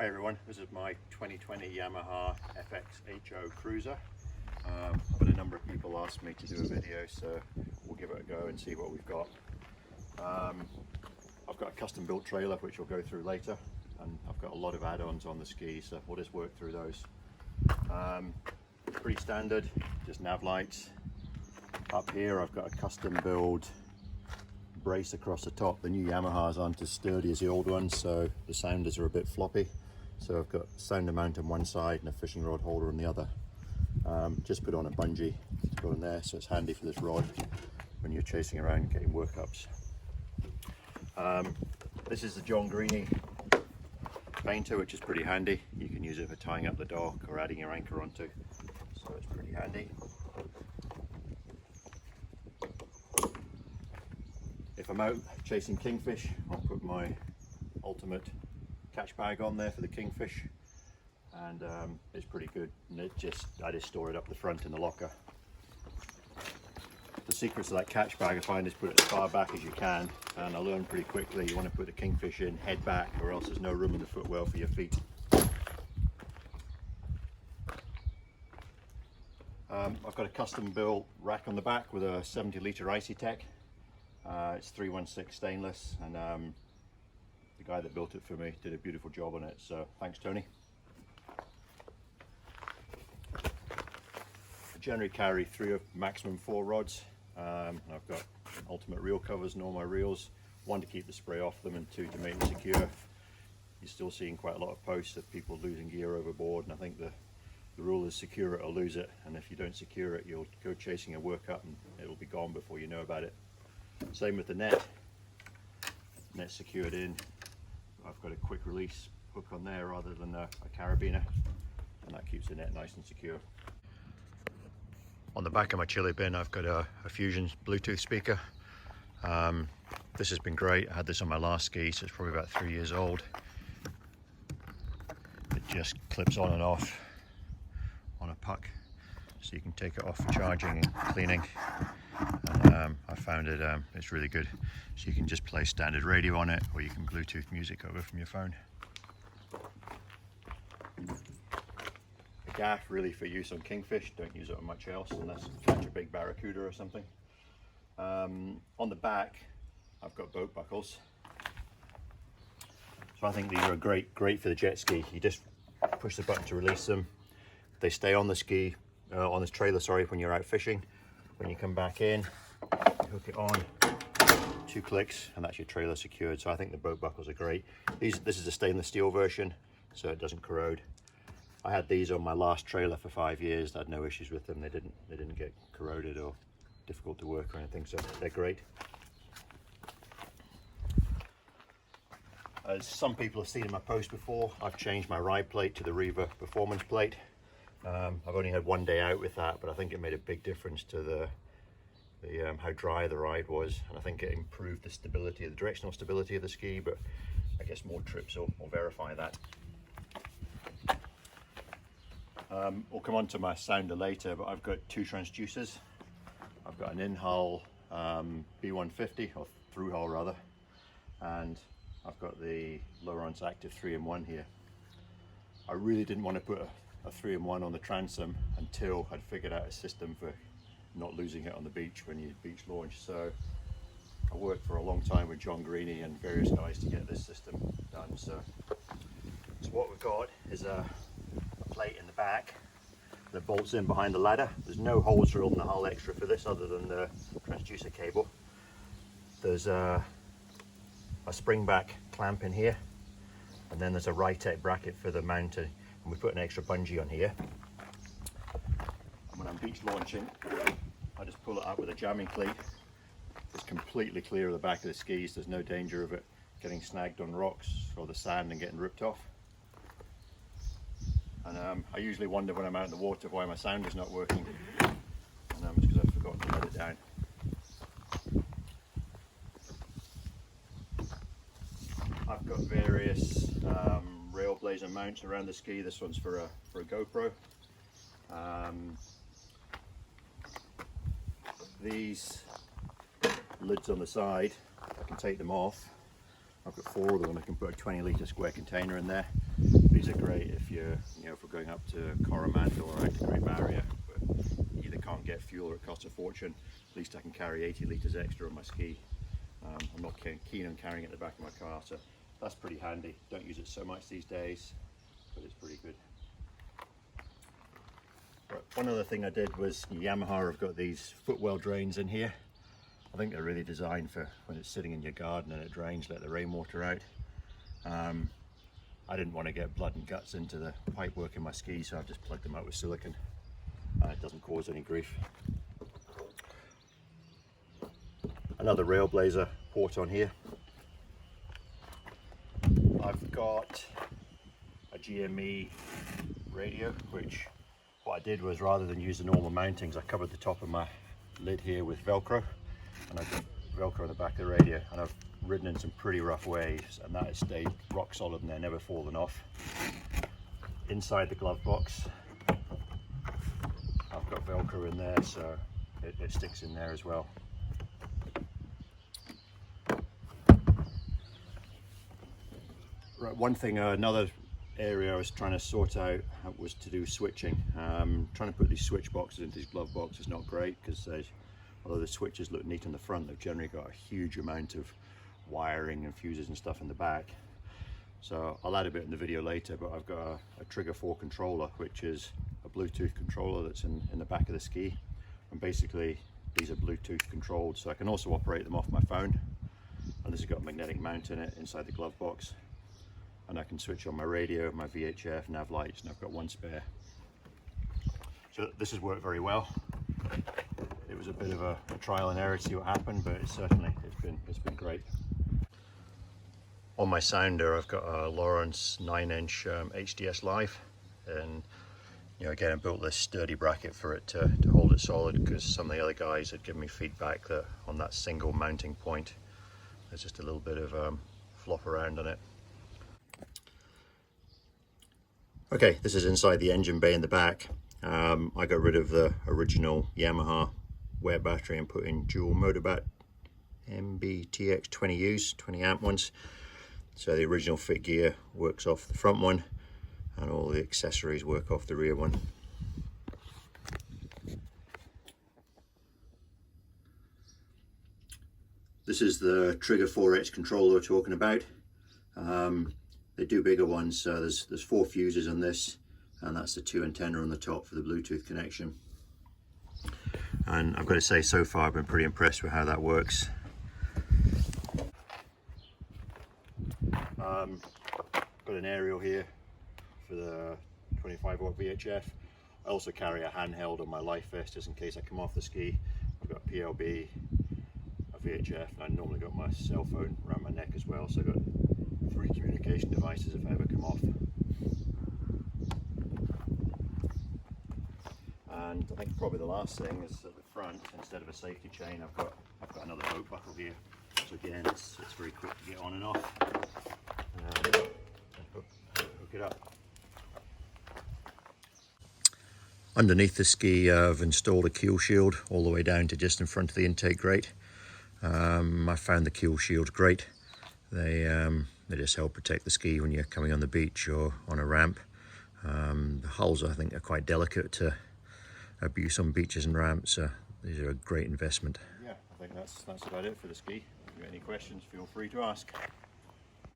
Hi everyone, this is my 2020 Yamaha FXHO cruiser. But a number of people asked me to do a video, so we'll give it a go and see what we've got. I've got a custom built trailer which we'll go through later, and I've got a lot of add-ons on the ski, so we'll just work through those. Pretty standard, just nav lights. Up here I've got a custom build brace across the top. The new Yamahas aren't as sturdy as the old ones, so the sounders are a bit floppy. So I've got sounder mount on one side and a fishing rod holder on the other. Just put on a bungee to go in there, so it's handy for this rod when you're chasing around getting workups. This is the John Greeny painter, which is pretty handy. You can use it for tying up the dock or adding your anchor onto, so it's pretty handy. If I'm out chasing kingfish, I'll put my ultimate catch bag on there for the kingfish, and it's pretty good. And I just store it up the front in the locker. The secrets of that catch bag I find is put it as far back as you can, and I learned pretty quickly you want to put the kingfish in head back, or else there's no room in the footwell for your feet. I've got a custom built rack on the back with a 70 litre Icytech. It's 316 stainless, and the guy that built it for me did a beautiful job on it, so thanks Tony. I generally carry maximum 4 rods. I've got ultimate reel covers in all my reels, one to keep the spray off them and two to make them secure. You're still seeing quite a lot of posts of people losing gear overboard, and I think the rule is secure it or lose it, and if you don't secure it you'll go chasing a workup and it'll be gone before you know about it. Same with the net secured in. I've got a quick release hook on there rather than a carabiner, and that keeps the net nice and secure. On the back of my chili bin I've got a Fusion Bluetooth speaker. This has been great. I had this on my last ski, so it's probably about 3 years old. It just clips on and off on a puck, so you can take it off for charging and cleaning. And I found it's really good, so you can just play standard radio on it, or you can Bluetooth music over from your phone. The gaff really for use on kingfish, don't use it on much else unless you catch a big barracuda or something. On the back I've got boat buckles, so I think these are great for the jet ski. You just push the button to release them. They stay on the ski, on this trailer, sorry, when you're out fishing. When you come back in, you hook it on, 2 clicks, and that's your trailer secured. So I think the boat buckles are great. This is a stainless steel version, so it doesn't corrode. I had these on my last trailer for 5 years. I had no issues with them. They didn't get corroded or difficult to work or anything, so they're great. As some people have seen in my post before, I've changed my ride plate to the Riva Performance plate. I've only had 1 day out with that, but I think it made a big difference to how dry the ride was, and I think it improved the stability, the directional stability of the ski, but I guess more trips will verify that. We'll come on to my sounder later, but I've got 2 transducers. I've got an in-hull B150, or through-hull rather, and I've got the Lowrance Active 3-in-1 here. I really didn't want to put a 3-in-1 on the transom until I'd figured out a system for not losing it on the beach when you beach launch. So I worked for a long time with John Greeny and various guys to get this system done. So what we've got is a plate in the back that bolts in behind the ladder. There's no holes drilled in the hull extra for this other than the transducer cable. There's a spring back clamp in here, and then there's a Rytec bracket for the mounting. And we put an extra bungee on here. And when I'm beach launching, I just pull it up with a jamming cleat. It's completely clear of the back of the skis. There's no danger of it getting snagged on rocks or the sand and getting ripped off. And I usually wonder when I'm out in the water why my sounder's not working. And it's because I've forgotten to let it down. I've got various Railblazer mounts around the ski. This one's for a GoPro. These lids on the side, I can take them off. I've got 4 of them. I can put a 20 litre square container in there. These these are great if you're, if we're going up to Coromandel or out to Great Barrier, but either can't get fuel or it costs a fortune. At least I can carry 80 litres extra on my ski. I'm not keen on carrying it in the back of my car, so that's pretty handy. Don't use it so much these days, but it's pretty good. Right, one other thing I did was Yamaha have got these footwell drains in here. I think they're really designed for when it's sitting in your garden and it drains, let the rainwater out. I didn't want to get blood and guts into the pipework in my skis, so I've just plugged them out with silicone. It doesn't cause any grief. Another Railblazer port on here. I've got a GME radio, which what I did was, rather than use the normal mountings, I covered the top of my lid here with Velcro, and I've got Velcro on the back of the radio, and I've ridden in some pretty rough waves, and that has stayed rock solid and they're never fallen off. Inside the glove box, I've got Velcro in there, so it sticks in there as well. Right, one thing, another area I was trying to sort out was to do switching. Trying to put these switch boxes into these glove boxes is not great, because although the switches look neat on the front, they've generally got a huge amount of wiring and fuses and stuff in the back. So I'll add a bit in the video later, but I've got a Trigger 4 controller, which is a Bluetooth controller that's in the back of the ski, and basically these are Bluetooth controlled, so I can also operate them off my phone. And this has got a magnetic mount in it inside the glove box, and I can switch on my radio, my VHF, nav lights, and I've got one spare. So this has worked very well. It was a bit of a trial and error to see what happened, but it's been great. On my sounder, I've got a Lawrence 9-inch HDS Live, and again, I built this sturdy bracket for it to hold it solid, because some of the other guys had given me feedback that on that single mounting point, there's just a little bit of flop around on it. Okay, this is inside the engine bay in the back. I got rid of the original Yamaha wet battery and put in dual Motorbat MBTX 20Us, 20 amp ones. So the original fit gear works off the front one, and all the accessories work off the rear one. This is the Trigger 4X controller we're talking about. They do bigger ones, so there's 4 fuses on this, and that's the 2 antenna on the top for the Bluetooth connection. And I've got to say, so far I've been pretty impressed with how that works. Got an aerial here for the 25 watt VHF. I also carry a handheld on my life vest just in case I come off the ski. I've got PLB, a VHF, and I normally got my cell phone around my neck as well, so I've got 3 communication devices if I ever come off. And I think probably the last thing is at the front, instead of a safety chain, I've got another boat buckle here. So again, it's very quick to get on and off. Hook it up. Underneath the ski, I've installed a keel shield all the way down to just in front of the intake grate. I found the keel shield great. They just help protect the ski when you're coming on the beach or on a ramp. The hulls, I think, are quite delicate to abuse on beaches and ramps, so these are a great investment. Yeah, I think that's about it for the ski. If you've got any questions, feel free to ask.